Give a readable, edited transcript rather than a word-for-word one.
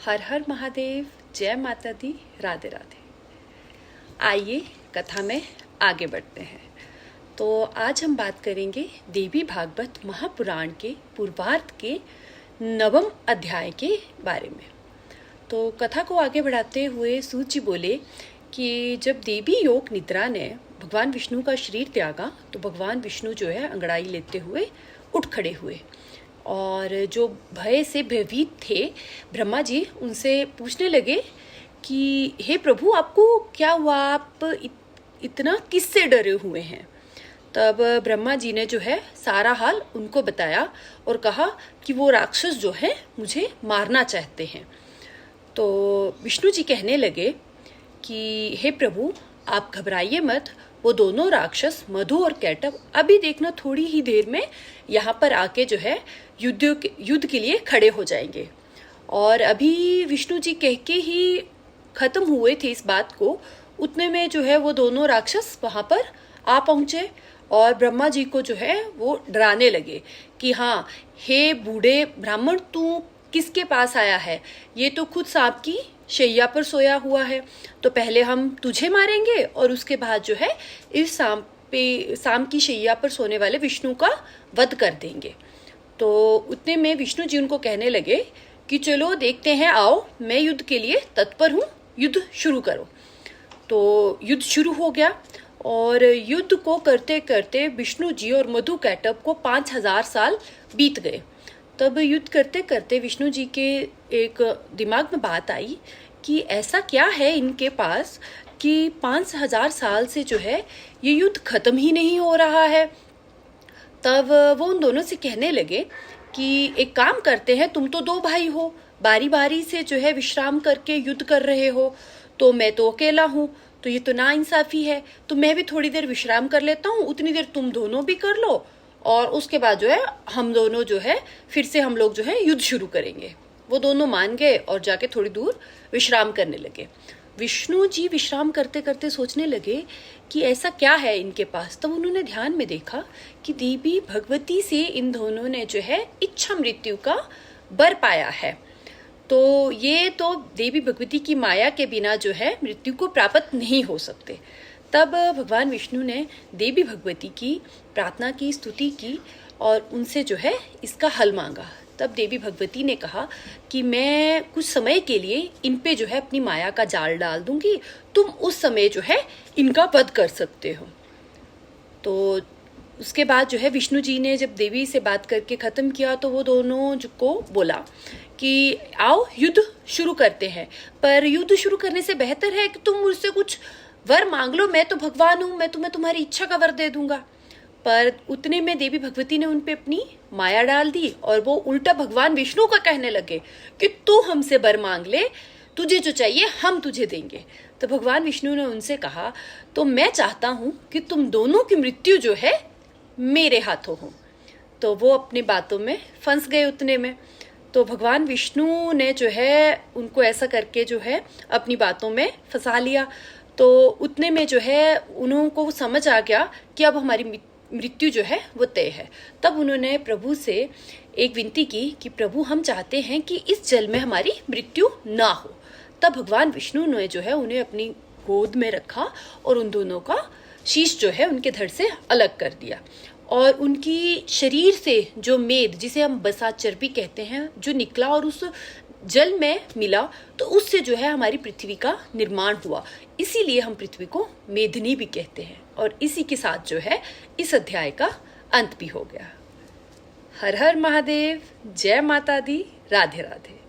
हर हर महादेव, जय माता दी, राधे राधे। आइए कथा में आगे बढ़ते हैं। तो आज हम बात करेंगे देवी भागवत महापुराण के पूर्वार्ध के 9वें अध्याय के बारे में। तो कथा को आगे बढ़ाते हुए सूत जी बोले कि जब देवी योग निद्रा ने भगवान विष्णु का शरीर त्यागा तो भगवान विष्णु जो है अंगड़ाई लेते हुए उठ खड़े हुए और जो भय से भयभीत थे ब्रह्मा जी उनसे पूछने लगे कि हे प्रभु, आपको क्या हुआ, आप इतना किससे डरे हुए हैं। तब ब्रह्मा जी ने जो है सारा हाल उनको बताया और कहा कि वो राक्षस जो है मुझे मारना चाहते हैं। तो विष्णु जी कहने लगे कि हे प्रभु, आप घबराइए मत, वो दोनों राक्षस मधु और कैटव अभी देखना थोड़ी ही देर में यहाँ पर आके जो है युद्ध के लिए खड़े हो जाएंगे। और अभी विष्णु जी कह के ही खत्म हुए थे इस बात को, उतने में जो है वो दोनों राक्षस वहां पर आ पहुंचे और ब्रह्मा जी को जो है वो डराने लगे कि हाँ, हे बूढ़े ब्राह्मण, तू किसके पास आया है? ये तो खुद सांप की शैया पर सोया हुआ है। तो पहले हम तुझे मारेंगे और उसके बाद जो है इस सांप की शैया पर सोने वाले विष्णु का वध कर देंगे। तो उतने में विष्णु जी उनको कहने लगे कि चलो देखते हैं, आओ मैं युद्ध के लिए तत्पर हूँ, युद्ध शुरू करो। तो युद्ध शुरू हो गया और युद्ध को करते करते विष्णु जी और मधु कैटव को 5000 साल बीत गए। तब युद्ध करते करते विष्णु जी के एक दिमाग में बात आई कि ऐसा क्या है इनके पास कि 5000 साल से जो है ये युद्ध खत्म ही नहीं हो रहा है। तब वो उन दोनों से कहने लगे कि एक काम करते हैं, तुम तो 2 भाई हो, बारी बारी से जो है विश्राम करके युद्ध कर रहे हो, तो मैं तो अकेला हूँ, तो ये तो नाइंसाफी है। तो मैं भी थोड़ी देर विश्राम कर लेता हूँ, उतनी देर तुम दोनों भी कर लो और उसके बाद जो है हम दोनों जो है फिर से हम लोग जो है युद्ध शुरू करेंगे। वो दोनों मान गए और जाके थोड़ी दूर विश्राम करने लगे। विष्णु जी विश्राम करते करते सोचने लगे कि ऐसा क्या है इनके पास। तब उन्होंने ध्यान में देखा कि देवी भगवती से इन दोनों ने जो है इच्छा मृत्यु का वर पाया है। तो ये तो देवी भगवती की माया के बिना जो है मृत्यु को प्राप्त नहीं हो सकते। तब भगवान विष्णु ने देवी भगवती की प्रार्थना की, स्तुति की और उनसे जो है इसका हल मांगा। तब देवी भगवती ने कहा कि मैं कुछ समय के लिए इन पे जो है अपनी माया का जाल डाल दूंगी, तुम उस समय जो है इनका वध कर सकते हो। तो उसके बाद जो है विष्णु जी ने जब देवी से बात करके खत्म किया तो वो दोनों को बोला कि आओ युद्ध शुरू करते हैं, पर युद्ध शुरू करने से बेहतर है कि तुम मुझसे कुछ वर मांग लो, मैं तो भगवान हूं, मैं तुम्हें तुम्हारी इच्छा का वर दे दूंगा। पर उतने में देवी भगवती ने उन पे अपनी माया डाल दी और वो उल्टा भगवान विष्णु का कहने लगे कि तू हमसे वर मांग ले, तुझे जो चाहिए हम तुझे देंगे। तो भगवान विष्णु ने उनसे कहा, तो मैं चाहता हूं कि तुम दोनों की मृत्यु जो है मेरे हाथों हो। तो वो अपनी बातों में फंस गए उतने में। तो भगवान विष्णु ने जो है उनको ऐसा करके जो है अपनी बातों में फंसा लिया। तो उतने में जो है उनको समझ आ गया कि अब हमारी मृत्यु जो है वो तय है। तब उन्होंने प्रभु से एक विनती की कि प्रभु, हम चाहते हैं कि इस जल में हमारी मृत्यु ना हो। तब भगवान विष्णु ने जो है उन्हें अपनी गोद में रखा और उन दोनों का शीश जो है उनके धड़ से अलग कर दिया और उनकी शरीर से जो मेद, जिसे हम बसा चर्बी कहते हैं, जो निकला और उस जल में मिला, तो उससे जो है हमारी पृथ्वी का निर्माण हुआ। इसीलिए हम पृथ्वी को मेदिनी भी कहते हैं। और इसी के साथ जो है इस अध्याय का अंत भी हो गया। हर हर महादेव, जय माता दी, राधे राधे।